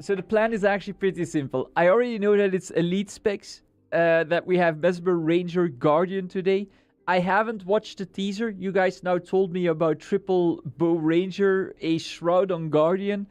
So the plan is actually pretty simple. I already know that it's elite specs, that we have Mesmer, Ranger, Guardian today. I haven't watched the teaser. You guys now told me about triple bow Ranger, a Shroud on Guardian,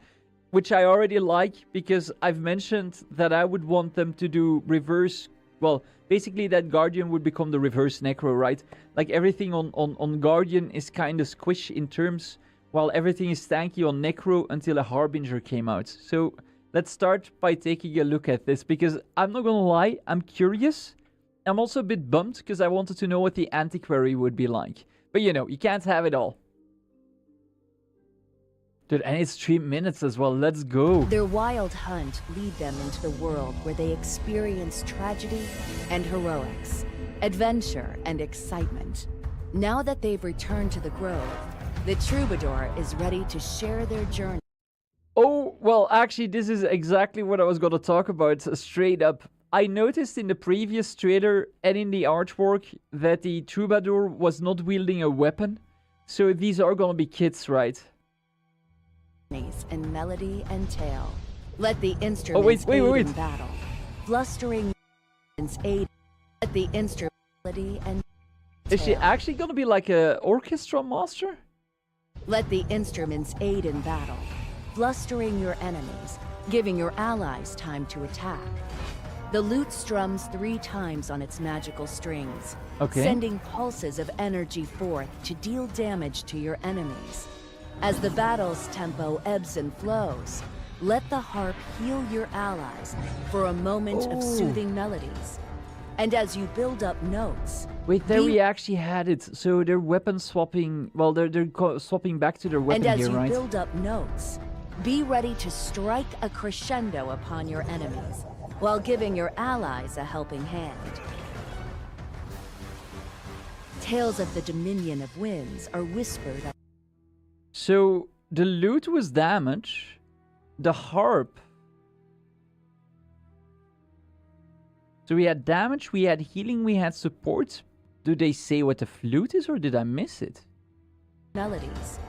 which I already like because I've mentioned that I would want them to do reverse. Well, basically that Guardian would become the reverse Necro, right? Like everything on Guardian is kind of squish in terms, while everything is tanky on Necro until a Harbinger came out. So let's start by taking a look at this because I'm not gonna lie, I'm curious. I'm also a bit bummed because I wanted to know what the Antiquary would be like. But you know, you can't have it all. Dude, and it's 3 minutes as well. Let's go. Their wild hunt lead them into the world where they experience tragedy and heroics, adventure and excitement. Now that they've returned to the Grove, the Troubadour is ready to share their journey. Oh, well, actually, this is exactly what I was going to talk about straight up. I noticed in the previous trailer and in the artwork that the Troubadour was not wielding a weapon. So these are going to be kids, right? In melody and tale. Let the instruments aid in battle. Flustering aid. Let the instrument melody and tale. Is she actually going to be like a orchestra master? Let the instruments aid in battle, flustering your enemies, giving your allies time to attack. The lute strums 3 times on its magical strings, sending pulses of energy forth to deal damage to your enemies. As the battle's tempo ebbs and flows, let the harp heal your allies for a moment of soothing melodies. And as you build up notes... Wait, there we actually had it. So they're weapon swapping... Well, they're swapping back to their weapon here, right? And as you build up notes, be ready to strike a crescendo upon your enemies, while giving your allies a helping hand. Tales of the Dominion of Winds are whispered. So the lute was damaged. The harp. So we had damage, we had healing, we had support. Do they say what the flute is or did I miss it? Melodies.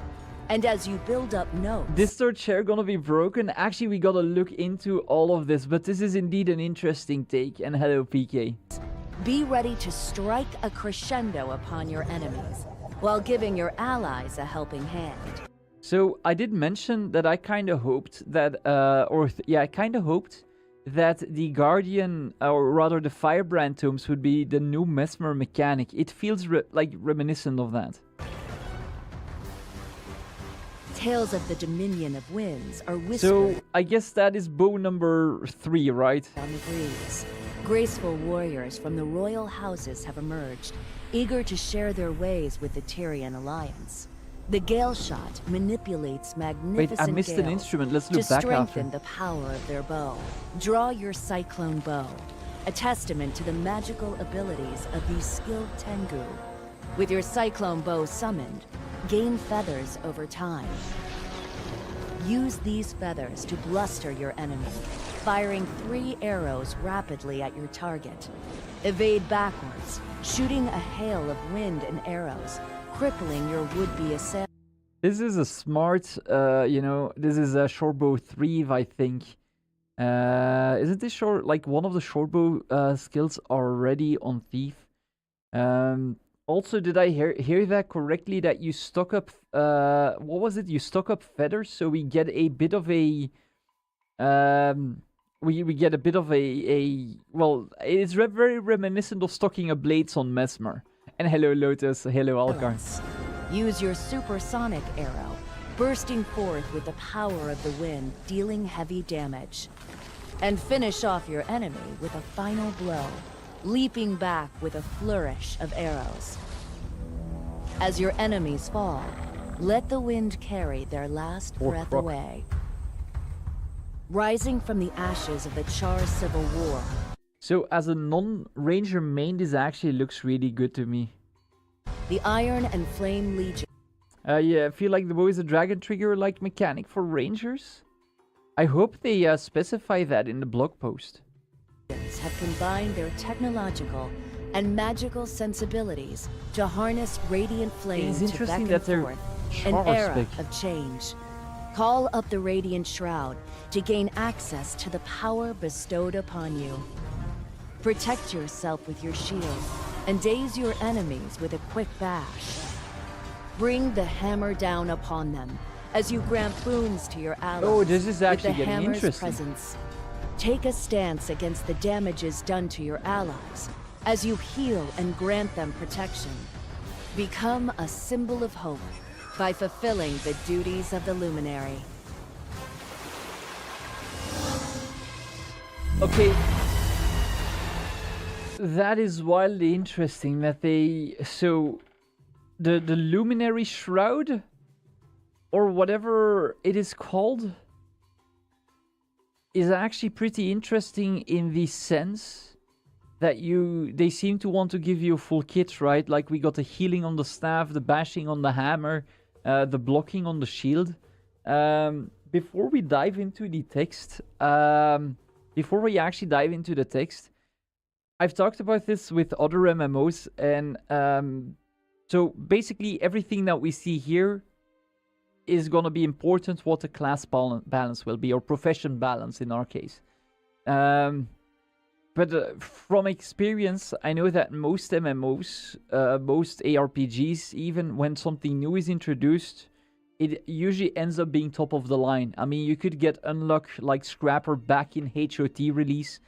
And as you build up notes... This third chair gonna be broken? Actually, we gotta look into all of this, but this is indeed an interesting take. And hello, PK. Be ready to strike a crescendo upon your enemies, while giving your allies a helping hand. So, I did mention that I kinda hoped that, I kinda hoped that the Guardian, or rather the Firebrand tomes would be the new Mesmer mechanic. It feels like reminiscent of that. Tales of the Dominion of Winds are whispered. So, I guess that is bow number 3, right? On the breeze, graceful warriors from the royal houses have emerged, eager to share their ways with the Tyrian alliance. The Galeshot manipulates magnificent Wait, I missed an instrument. Let's look to back strengthen after. the power of their bow. Draw your cyclone bow, a testament to the magical abilities of these skilled Tengu. With your cyclone bow summoned, gain feathers over time. Use these feathers to bluster your enemy, firing 3 arrows rapidly at your target. Evade backwards, shooting a hail of wind and arrows, crippling your would-be assailant. This is a smart, this is a shortbow 3, I think. Isn't this like one of the shortbow skills already on Thief? Also, did I hear that correctly, that you stock up, what was it? You stock up feathers, so we get a bit of a, we get a bit of well, it's very reminiscent of stocking up blades on Mesmer. And hello Lotus, hello Alcar. Use your supersonic arrow, bursting forth with the power of the wind, dealing heavy damage. And finish off your enemy with a final blow, leaping back with a flourish of arrows. As your enemies fall, let the wind carry their last breath away. Rising from the ashes of the Char Civil War. So as a non-ranger main, this actually looks really good to me. The Iron and Flame Legion. Yeah, I feel like the bow is a dragon trigger-like mechanic for rangers. I hope they specify that in the blog post. Have combined their technological and magical sensibilities to harness radiant flames to beckon forth an era of change. Call up the Radiant Shroud to gain access to the power bestowed upon you. Protect yourself with your shield and daze your enemies with a quick bash. Bring the hammer down upon them as you grant boons to your allies. Oh, this is actually with the getting hammer's interesting. presence. Take a stance against the damages done to your allies as you heal and grant them protection. Become a symbol of hope by fulfilling the duties of the Luminary. Okay. That is wildly interesting that they... So, the Luminary Shroud, or whatever it is called, is actually pretty interesting in the sense that they seem to want to give you a full kit, right? Like we got the healing on the staff, the bashing on the hammer, the blocking on the shield. Before we dive into the text, before we actually dive into the text, I've talked about this with other MMOs, and so basically everything that we see here is going to be important what the class balance will be, or profession balance in our case. But from experience, I know that most MMOs, most ARPGs, even when something new is introduced, it usually ends up being top of the line. I mean, you could get unlock like Scrapper back in HOT release.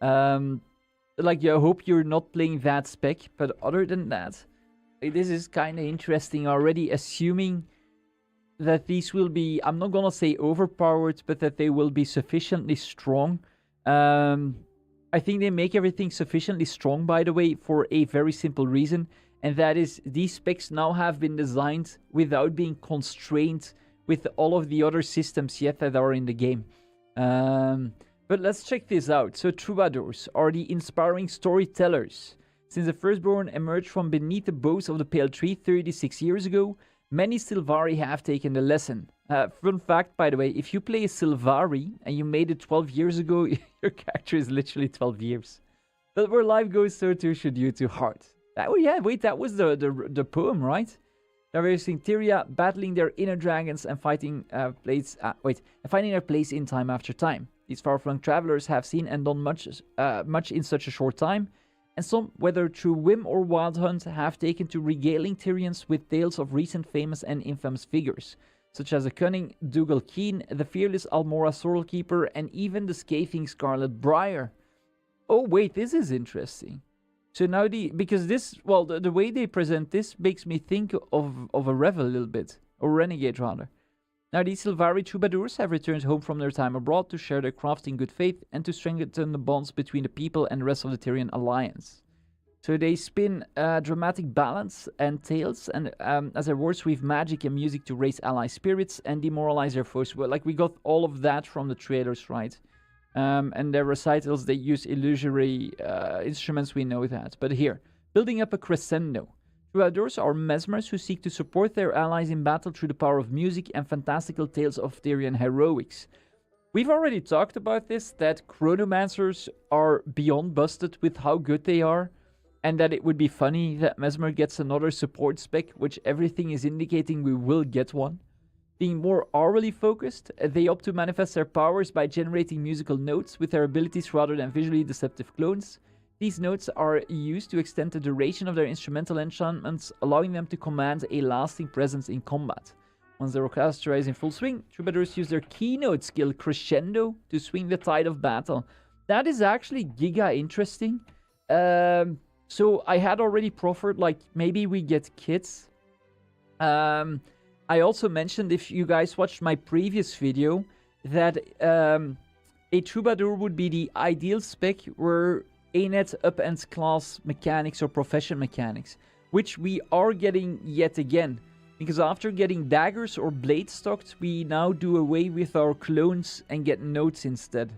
Like, I hope you're not playing that spec, but other than that, this is kind of interesting already, assuming that these will be, I'm not gonna say overpowered, but that they will be sufficiently strong. I think they make everything sufficiently strong, by the way, for a very simple reason, and that is these specs now have been designed without being constrained with all of the other systems yet that are in the game. But let's check this out. So Troubadours are the inspiring storytellers. Since the Firstborn emerged from beneath the boughs of the Pale Tree 36 years ago, many Sylvari have taken the lesson. Fun fact, by the way, if you play a Sylvari and you made it 12 years ago, your character is literally 12 years. But where life goes, so too should you to heart. Oh yeah, wait, that was the poem, right? Traversing Tyria, battling their inner dragons and finding their place in time after time. These far-flung travelers have seen and done much in such a short time, and some, whether through whim or wild hunt, have taken to regaling Tyrians with tales of recent famous and infamous figures, such as the cunning Dougal Keen, the fearless Almora Sorrelkeeper, and even the scathing Scarlet Briar. Oh wait, this is interesting. So now because this, well, the way they present this makes me think of a Rev a little bit, or Renegade rather. Now these Sylvari Troubadours have returned home from their time abroad to share their craft in good faith and to strengthen the bonds between the people and the rest of the Tyrian alliance. So they spin dramatic ballads and tales, and as their words weave magic and music to raise ally spirits and demoralize their foes. Well, like we got all of that from the trailers, right? And their recitals, they use illusory instruments, we know that. But here, building up a crescendo. Troubadours are Mesmers who seek to support their allies in battle through the power of music and fantastical tales of Tyrian heroics. We've already talked about this, that Chronomancers are beyond busted with how good they are, and that it would be funny that Mesmer gets another support spec, which everything is indicating we will get one. Being more aurally focused, they opt to manifest their powers by generating musical notes with their abilities rather than visually deceptive clones. These notes are used to extend the duration of their instrumental enchantments, allowing them to command a lasting presence in combat. Once their orchestra is in full swing, Troubadours use their keynote skill Crescendo to swing the tide of battle. That is actually giga interesting. So I had already proffered, like, maybe we get kits. I also mentioned, if you guys watched my previous video, that a Troubadour would be the ideal spec where ArenaNet up-end class mechanics or profession mechanics, which we are getting yet again. Because after getting daggers or blades stocked, we now do away with our clones and get notes instead.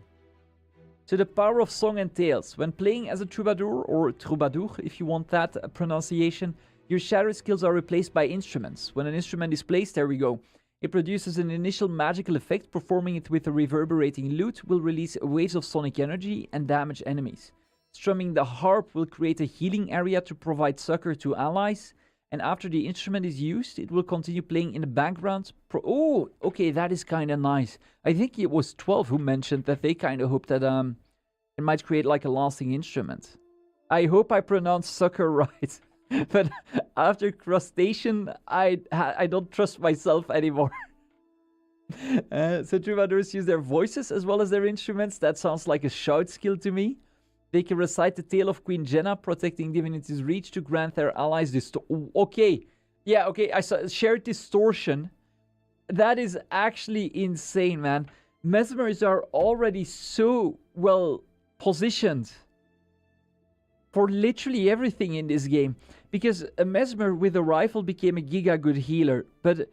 So the power of song and tales. When playing as a Troubadour, or Troubadour if you want that pronunciation, your shadow skills are replaced by instruments. When an instrument is placed, there we go. It produces an initial magical effect. Performing it with a reverberating lute will release waves of sonic energy and damage enemies. Strumming the harp will create a healing area to provide succor to allies. And after the instrument is used, it will continue playing in the background. Oh, okay, that is kind of nice. I think it was 12 who mentioned that they kind of hope that it might create like a lasting instrument. I hope I pronounced sucker right. But after crustacean, I don't trust myself anymore. So troubadours use their voices as well as their instruments. That sounds like a shout skill to me. They can recite the tale of Queen Jenna, protecting divinity's reach to grant their allies okay. Yeah, okay, I saw shared distortion. That is actually insane, man. Mesmers are already so well positioned for literally everything in this game. Because a Mesmer with a rifle became a giga good healer, but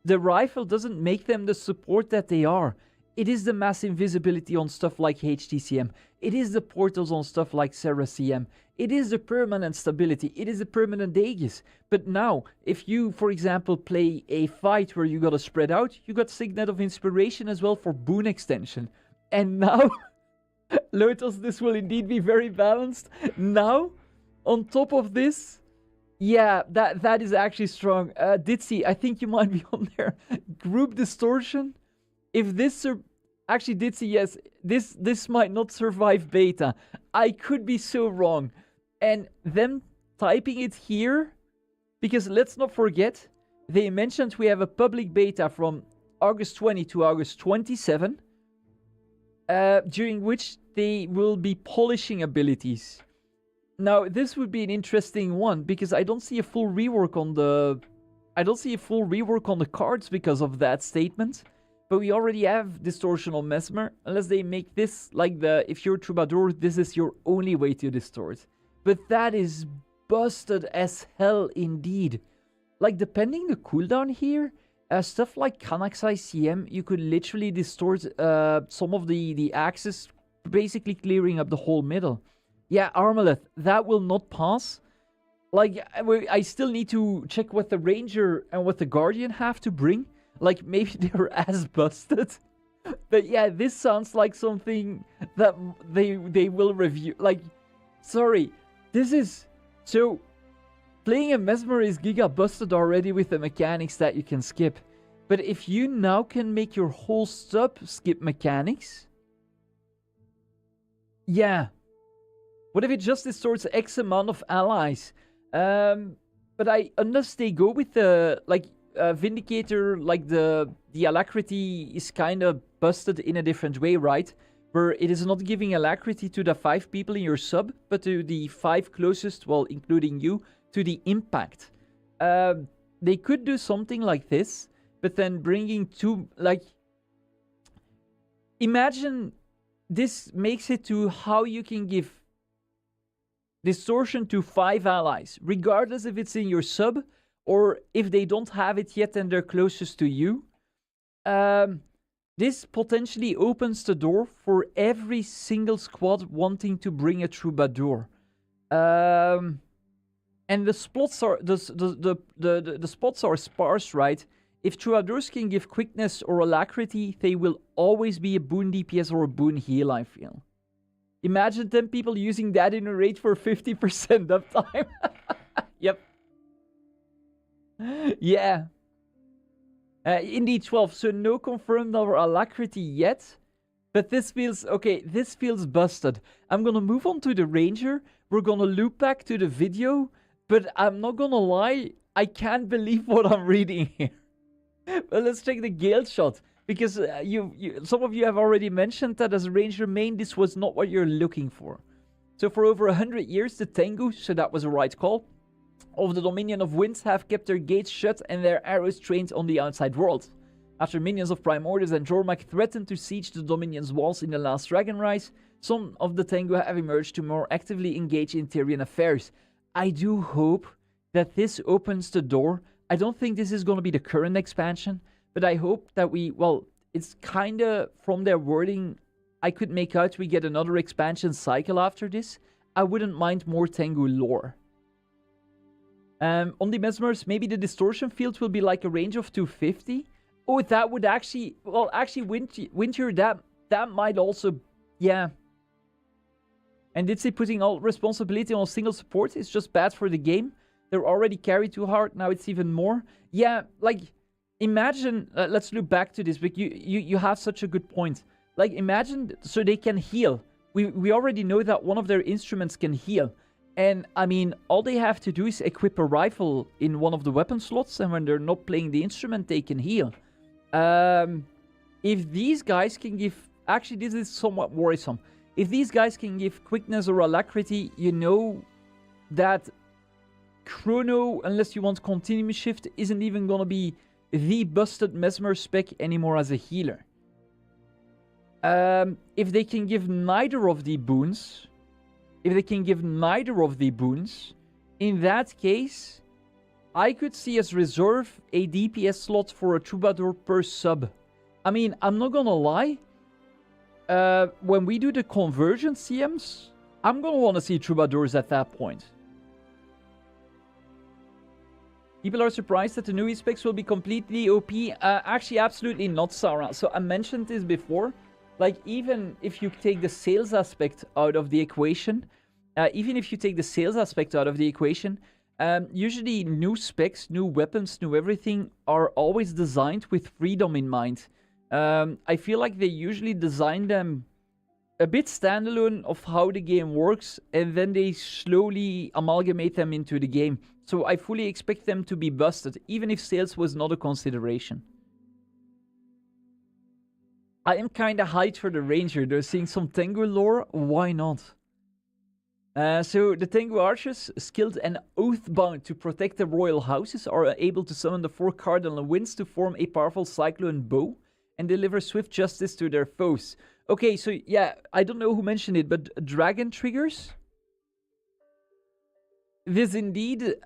the rifle doesn't make them the support that they are. It is the mass invisibility on stuff like HTCM. It is the portals on stuff like Serra CM. It is the permanent stability. It is the permanent Aegis. But now, if you, for example, play a fight where you gotta spread out, you got Signet of Inspiration as well for boon extension. And now, Lotus, this will indeed be very balanced. Now, on top of this, yeah, that is actually strong. Ditzy, I think you might be on there. Group distortion. If this actually Ditzy, yes, this might not survive beta. I could be so wrong. And them typing it here, because let's not forget, they mentioned we have a public beta from August 20 to August 27, during which they will be polishing abilities. Now, this would be an interesting one, because I don't see a full rework on the... cards because of that statement. But we already have distortion on Mesmer, unless they make this like the... If you're Troubadour, this is your only way to distort. But that is busted as hell indeed. Like, depending the cooldown here, stuff like Kanax ICM, you could literally distort some of the axes, basically clearing up the whole middle. Yeah, Armaleth, that will not pass. Like, I still need to check what the Ranger and what the Guardian have to bring. Like, maybe they're as busted. But yeah, this sounds like something that they will review. Like, sorry, this is... So, playing a Mesmer is giga busted already with the mechanics that you can skip. But if you now can make your whole sub skip mechanics... Yeah. What if it just distorts X amount of allies? But unless they go with the, like, Vindicator, like the alacrity is kind of busted in a different way, right? Where it is not giving alacrity to the 5 people in your sub, but to the 5 closest, well, including you, to the impact. They could do something like this, but then bringing 2, like... Imagine this makes it to how you can give distortion to 5 allies, regardless if it's in your sub, or if they don't have it yet and they're closest to you. This potentially opens the door for every single squad wanting to bring a Troubadour. And the spots are the spots are sparse, right? If Troubadours can give quickness or alacrity, they will always be a boon DPS or a boon heal, I feel. Imagine 10 people using that in a raid for 50% uptime. Yep. Yeah. Indeed, 12. So no confirmed or alacrity yet. But this feels... Okay, this feels busted. I'm gonna move on to the Ranger. We're gonna loop back to the video. But I'm not gonna lie. I can't believe what I'm reading here. But let's check the Galeshot. Because some of you have already mentioned that as a Ranger main, this was not what you're looking for. So for over 100 years, the Tengu, so that was a right call, of the Dominion of Winds have kept their gates shut and their arrows trained on the outside world. After minions of Primordius and Jormak threatened to siege the Dominion's walls in the last Dragon Rise, some of the Tengu have emerged to more actively engage in Tyrian affairs. I do hope that this opens the door. I don't think this is going to be the current expansion, but I hope that well, it's kind of, from their wording, I could make out we get another expansion cycle after this. I wouldn't mind more Tengu lore. On the Mesmers, maybe the distortion field will be like a range of 250. Oh, that would actually... Well, actually, Winter, that might also... Yeah. And did say putting all responsibility on a single support is just bad for the game? They're already carried too hard. Now it's even more. Yeah, like, imagine... let's look back to this, but you have such a good point. Like, imagine... So they can heal. We already know that one of their instruments can heal. And, I mean, all they have to do is equip a rifle in one of the weapon slots, and when they're not playing the instrument, they can heal. If these guys can give... Actually, this is somewhat worrisome. If these guys can give quickness or alacrity, you know that Chrono, unless you want continuous shift, isn't even gonna be the busted Mesmer spec anymore as a healer. If they can give neither of the boons... in that case, I could see us reserve a DPS slot for a Troubadour per sub. I mean, I'm not gonna lie. When we do the conversion CMs, I'm gonna want to see Troubadours at that point. People are surprised that the new specs will be completely OP. Actually, absolutely not, Sarah. So I mentioned this before. Like, even if you take the sales aspect out of the equation, usually new specs, new weapons, new everything are always designed with freedom in mind. I feel like they usually design them a bit standalone of how the game works, and then they slowly amalgamate them into the game. So I fully expect them to be busted, even if sales was not a consideration. I am kinda hyped for the Ranger. They're seeing some Tengu lore. Why not? So the Tengu archers, skilled and oath-bound to protect the royal houses, are able to summon the 4 cardinal winds to form a powerful cyclone bow and deliver swift justice to their foes. Okay, so yeah, I don't know who mentioned it, but dragon triggers? This indeed...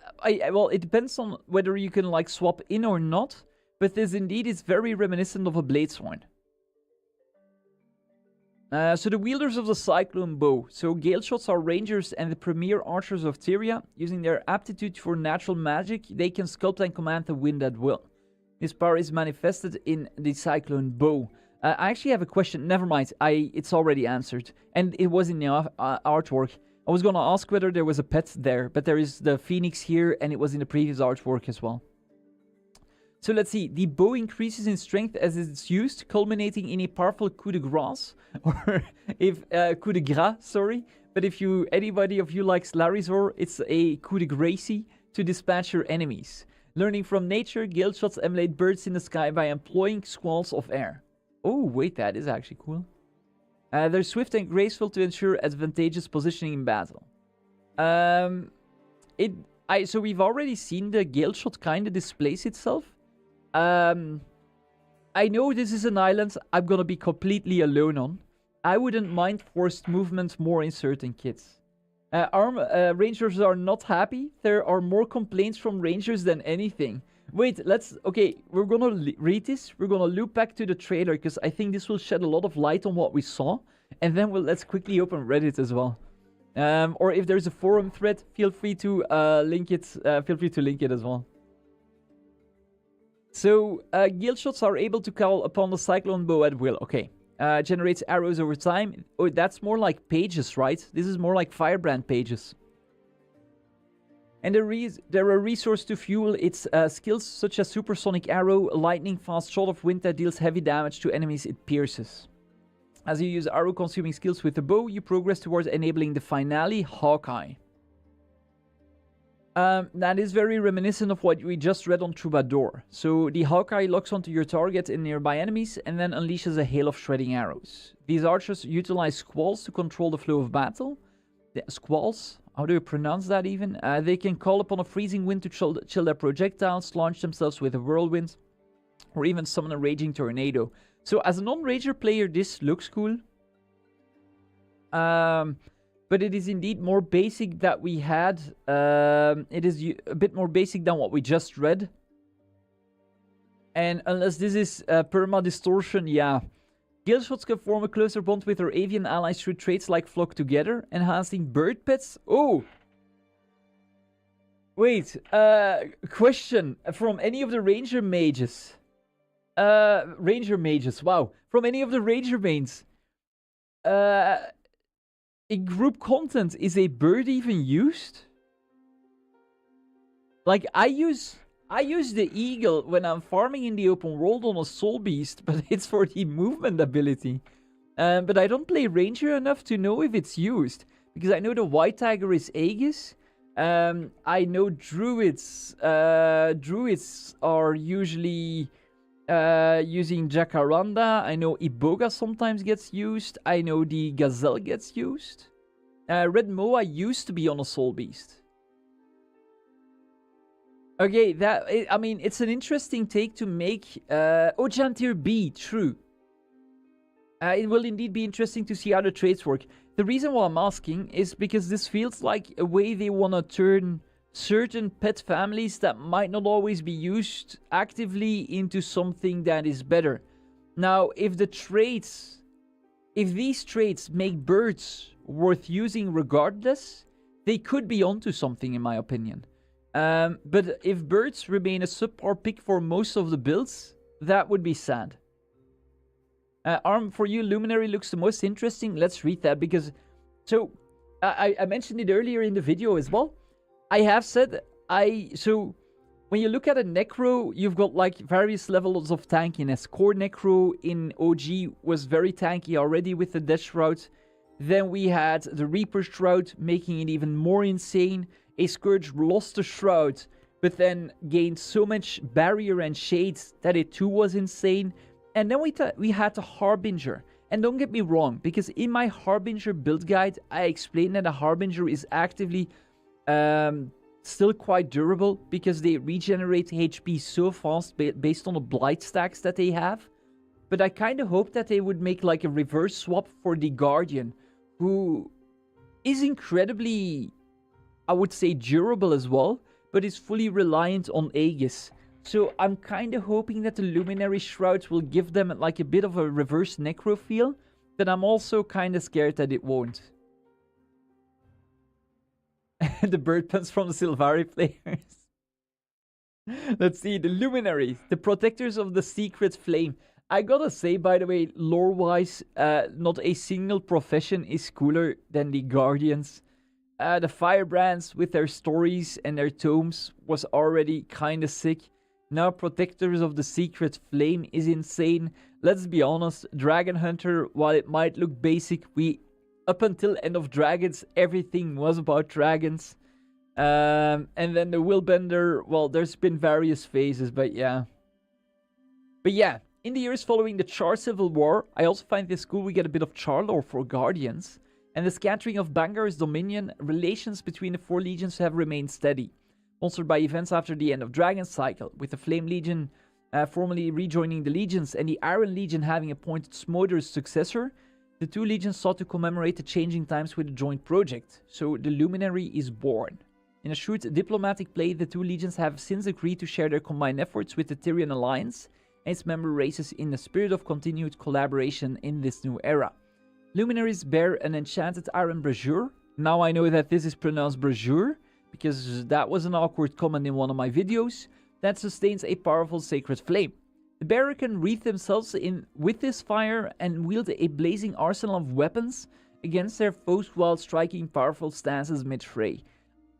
well, it depends on whether you can, like, swap in or not, but this indeed is very reminiscent of a Bladesworn. So the wielders of the Cyclone Bow. So Galeshots are rangers and the premier archers of Tyria. Using their aptitude for natural magic, they can sculpt and command the wind at will. This power is manifested in the Cyclone Bow. I actually have a question. Never mind. It's already answered. And it was in the artwork. I was going to ask whether there was a pet there, but there is the phoenix here, and it was in the previous artwork as well. So let's see. The bow increases in strength as it's used, culminating in a powerful coup de grace, or if coup de grace, sorry. But if anybody of you likes Larizor, it's a coup de gracie to dispatch your enemies. Learning from nature, Galeshots emulate birds in the sky by employing squalls of air. Oh, wait, that is actually cool. They're swift and graceful to ensure advantageous positioning in battle. So we've already seen the Galeshot kind of displace itself. I know this is an island I'm gonna be completely alone on. I wouldn't mind forced movement more in certain kits. Rangers are not happy. There are more complaints from Rangers than anything. Wait, okay, we're gonna read this. We're gonna loop back to the trailer, because I think this will shed a lot of light on what we saw. And then let's quickly open Reddit as well. Or if there's a forum thread, feel free to link it. Feel free to link it as well. So, Galeshots are able to call upon the Cyclone Bow at will. Okay. Generates arrows over time. Oh, that's more like pages, right? This is more like Firebrand pages. And they're a resource to fuel its skills, such as Supersonic Arrow, a lightning-fast shot of wind that deals heavy damage to enemies it pierces. As you use arrow-consuming skills with the bow, you progress towards enabling the finale, Hawkeye. That is very reminiscent of what we just read on Troubadour. So the Hawkeye locks onto your target and nearby enemies and then unleashes a hail of shredding arrows. These archers utilize squalls to control the flow of battle. Squalls? How do you pronounce that even? They can call upon a freezing wind to chill their projectiles, launch themselves with a whirlwind, or even summon a raging tornado. So as a non-rager player, this looks cool. But it is indeed more basic that we had. It is a bit more basic than what we just read. And unless this is perma-distortion, yeah. Galeshots can form a closer bond with their avian allies through traits like Flock Together, enhancing bird pets. Oh! Wait, question from any of the Ranger mages. Wow. From any of the Ranger mains. In group content, is a bird even used? Like, I use the eagle when I'm farming in the open world on a soul beast, but it's for the movement ability. But I don't play ranger enough to know if it's used, because I know the white tiger is Aegis. I know druids are usually using Jacaranda. I know Iboga sometimes gets used. I know the gazelle gets used. Red Moa used to be on a soul beast. Okay, I mean, it's an interesting take to make. Jantir B, true. It will indeed be interesting to see how the traits work. The reason why I'm asking is because this feels like a way they want to turn certain pet families that might not always be used actively into something that is better. Now, if these traits make birds worth using regardless, they could be onto something, in my opinion. But if birds remain a subpar pick for most of the builds, that would be sad. Arm, for you, Luminary looks the most interesting. Let's read that, because... So, I mentioned it earlier in the video as well. I have said... So, when you look at a Necro, you've got, like, various levels of tankiness. Core Necro in OG was very tanky already with the Death Shroud. Then we had the Reaper Shroud, making it even more insane. A Scourge lost the Shroud, but then gained so much barrier and shade that it too was insane. And then we had the Harbinger. And don't get me wrong, because in my Harbinger build guide, I explained that a Harbinger is actively still quite durable, because they regenerate HP so fast based on the Blight stacks that they have. But I kind of hope that they would make like a reverse swap for the Guardian, who is incredibly, I would say, durable as well, but is fully reliant on Aegis. So I'm kind of hoping that the Luminary Shrouds will give them like a bit of a reverse Necro feel, but I'm also kind of scared that it won't. The bird puns from the Sylvari players. Let's see, the Luminaries, the protectors of the secret flame. I gotta say, by the way, lore-wise, not a single profession is cooler than the Guardians. The Firebrands with their stories and their tomes was already kind of sick. Now Protectors of the Secret Flame is insane. Let's be honest, Dragon Hunter, while it might look basic, up until End of Dragons, everything was about dragons. And then the Willbender, well, there's been various phases, but yeah. In the years following the Char Civil War, I also find this cool we get a bit of Char lore for Guardians. And the scattering of Bangar's dominion, relations between the four legions have remained steady. Sponsored by events after the End of Dragons cycle, with the Flame Legion formally rejoining the legions and the Iron Legion having appointed Smolder's successor, the two legions sought to commemorate the changing times with a joint project, so the Luminary is born. In a shrewd diplomatic play, the two legions have since agreed to share their combined efforts with the Tyrian Alliance and its member races in the spirit of continued collaboration in this new era. Luminaries bear an enchanted iron brazier. Now I know that this is pronounced brazier, because that was an awkward comment in one of my videos, that sustains a powerful sacred flame. The bearer can wreath themselves in with this fire and wield a blazing arsenal of weapons against their foes while striking powerful stances mid-fray.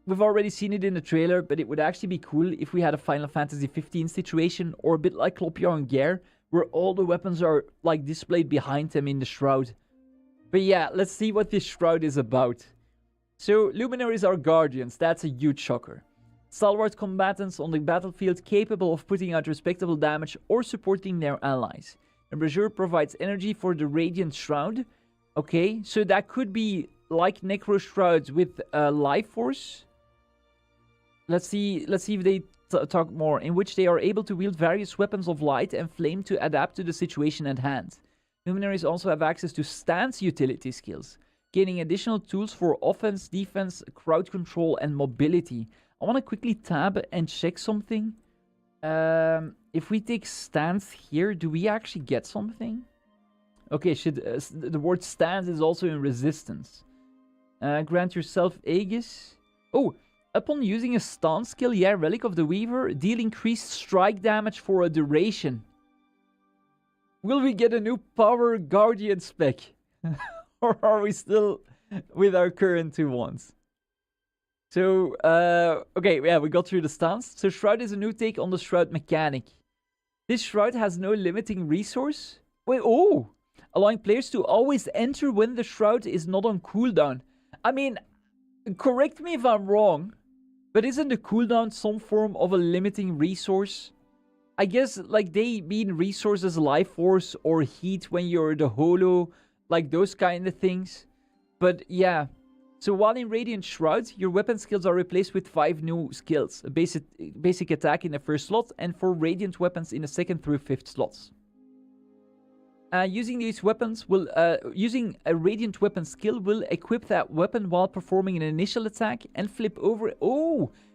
We've already seen it in the trailer, but it would actually be cool if we had a Final Fantasy 15 situation, or a bit like Clopia and Gare, where all the weapons are like displayed behind them in the Shroud. But yeah, let's see what this Shroud is about. So, Luminaries are Guardians, that's a huge shocker. Stalwart combatants on the battlefield capable of putting out respectable damage or supporting their allies. The Brazier provides energy for the Radiant Shroud. Okay, so that could be like Necro Shrouds with Life Force. Let's see if they talk more, in which they are able to wield various weapons of light and flame to adapt to the situation at hand. Luminaries also have access to stance utility skills, gaining additional tools for offense, defense, crowd control, and mobility. I want to quickly tab and check something. If we take stance here, do we actually get something? Okay, the word stance is also in resistance. Grant yourself Aegis. Oh, upon using a stance skill, yeah, Relic of the Weaver, deal increased strike damage for a duration. Will we get a new Power Guardian spec? Or are we still with our current two ones? So, okay, yeah, we got through the stance. So Shroud is a new take on the Shroud mechanic. This Shroud has no limiting resource. Wait, oh! Allowing players to always enter when the Shroud is not on cooldown. I mean, correct me if I'm wrong, but isn't the cooldown some form of a limiting resource? I guess, like, they mean resources, life force, or heat when you're the holo, like those kind of things. But yeah. So while in Radiant Shroud, your weapon skills are replaced with 5 new skills. A basic attack in the first slot, and 4 Radiant weapons in the second through 5th slots. Using these weapons will, using a Radiant weapon skill will equip that weapon while performing an initial attack and flip over,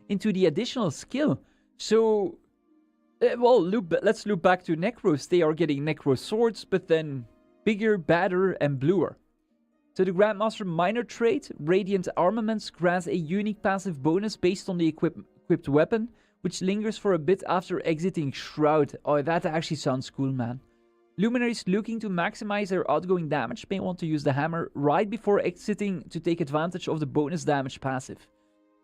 into the additional skill. So, well, let's loop back to Necros. They are getting Necro swords, but then bigger, badder, and bluer. So the Grandmaster Minor trait, Radiant Armaments, grants a unique passive bonus based on the equipped weapon, which lingers for a bit after exiting Shroud. Oh, that actually sounds cool, man. Luminaries looking to maximize their outgoing damage may want to use the hammer right before exiting to take advantage of the bonus damage passive.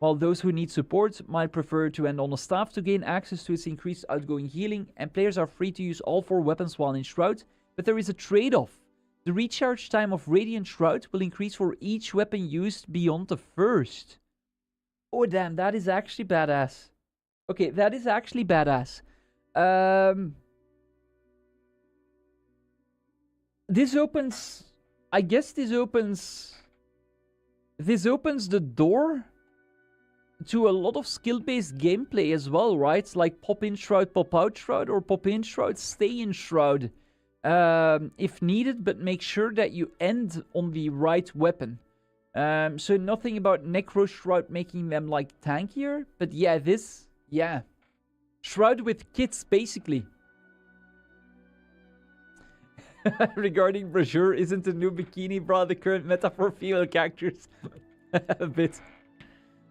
While those who need support might prefer to end on the staff to gain access to its increased outgoing healing, and players are free to use all 4 weapons while in Shroud, but there is a trade-off. The recharge time of Radiant Shroud will increase for each weapon used beyond the first. Oh damn, that is actually badass. Okay, that is actually badass. This opens... I guess this opens... This opens the door to a lot of skill-based gameplay as well, right? Like pop-in Shroud, pop-out Shroud, or pop-in Shroud, stay-in Shroud. If needed, but make sure that you end on the right weapon. So nothing about Necro Shroud making them like tankier, but yeah, this, yeah. Shroud with kits, basically. Regarding brochure, isn't the new bikini bra the current meta for female characters? A bit.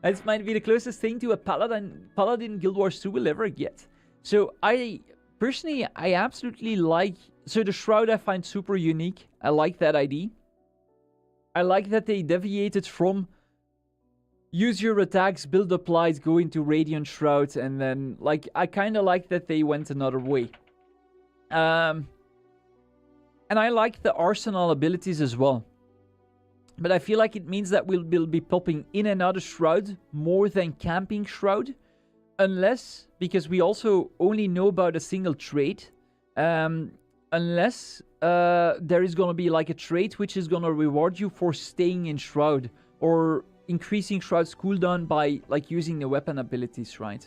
This might be the closest thing to a Paladin Guild Wars 2 will ever get. So personally, I absolutely like... So the Shroud I find super unique. I like that ID. I like that they deviated from use your attacks, build applied, go into Radiant Shroud, and then, like, I kind of like that they went another way. And I like the arsenal abilities as well. But I feel like it means that we'll be popping in and out of Shroud more than camping Shroud. Unless, because we also only know about a single trait. Unless there is going to be like a trait which is going to reward you for staying in Shroud. Or increasing Shroud's cooldown by like using the weapon abilities, right?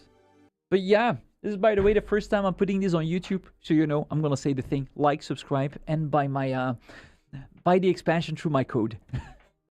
But yeah, this is, by the way, the first time I'm putting this on YouTube. So you know, I'm going to say the thing, like, subscribe, and buy my buy the expansion through my code.